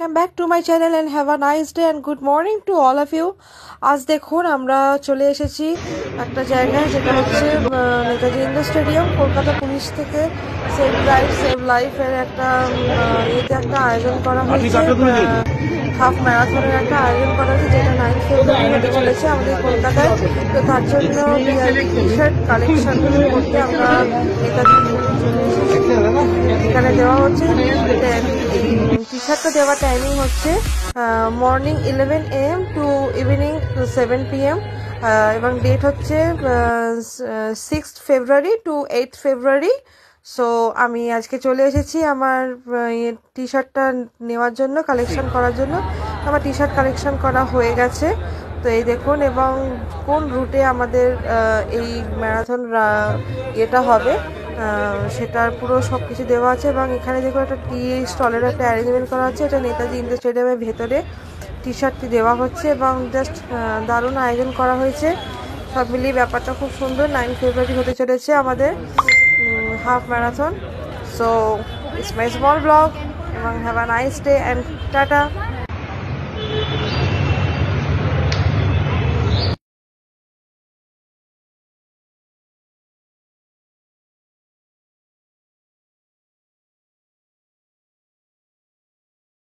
Welcome back to my channel and have a nice day and good morning to all of you. আজ দেখুন আমরা চলে এসেছি একটা জায়গায়, যেটা হচ্ছে Netaji indoor stadium. Kolkata police থেকে সেভ ড্রাইভ সেভ লাইফের একটা ইয়েতে একটা আয়োজন করা হয়েছে, হাফ ম্যারাথনের একটা আয়োজন করা হয়েছে, যেটা 9 ফেব্রুয়ারি হতে চলেছে আমাদের কলকাতায়। তো তার জন্য টি শার্ট কালেকশন করতে আমরা নেতাজি এখানে দেওয়া হচ্ছে। টি শার্টটা দেওয়ার টাইমিং হচ্ছে morning 11 AM to evening 7 PM, এবং ডেট হচ্ছে 6th ফেব্রুয়ারি টু 8th ফেব্রুয়ারি। সো আমি আজকে চলে এসেছি আমার টি শার্টটা নেওয়ার জন্য, কালেকশন করার জন্য। আমার টি শার্ট কালেকশন করা হয়ে গেছে। তো এই দেখুন, এবং কোন রুটে আমাদের এই ম্যারাথন এটা হবে সেটার পুরো সব কিছু দেওয়া আছে। এবং এখানে দেখুন একটা টি স্টলের একটা অ্যারেঞ্জমেন্ট করা আছে। এটা নেতাজি ইন্ডোর স্টেডিয়ামের ভেতরে টি শার্টটি দেওয়া হচ্ছে, এবং জাস্ট দারুণ আয়োজন করা হয়েছে। সব মিলিয়ে ব্যাপারটা খুব সুন্দর। 9 ফেব্রুয়ারি হতে চলেছে আমাদের half marathon. So it's my small blog, এবং have a nice day and tata.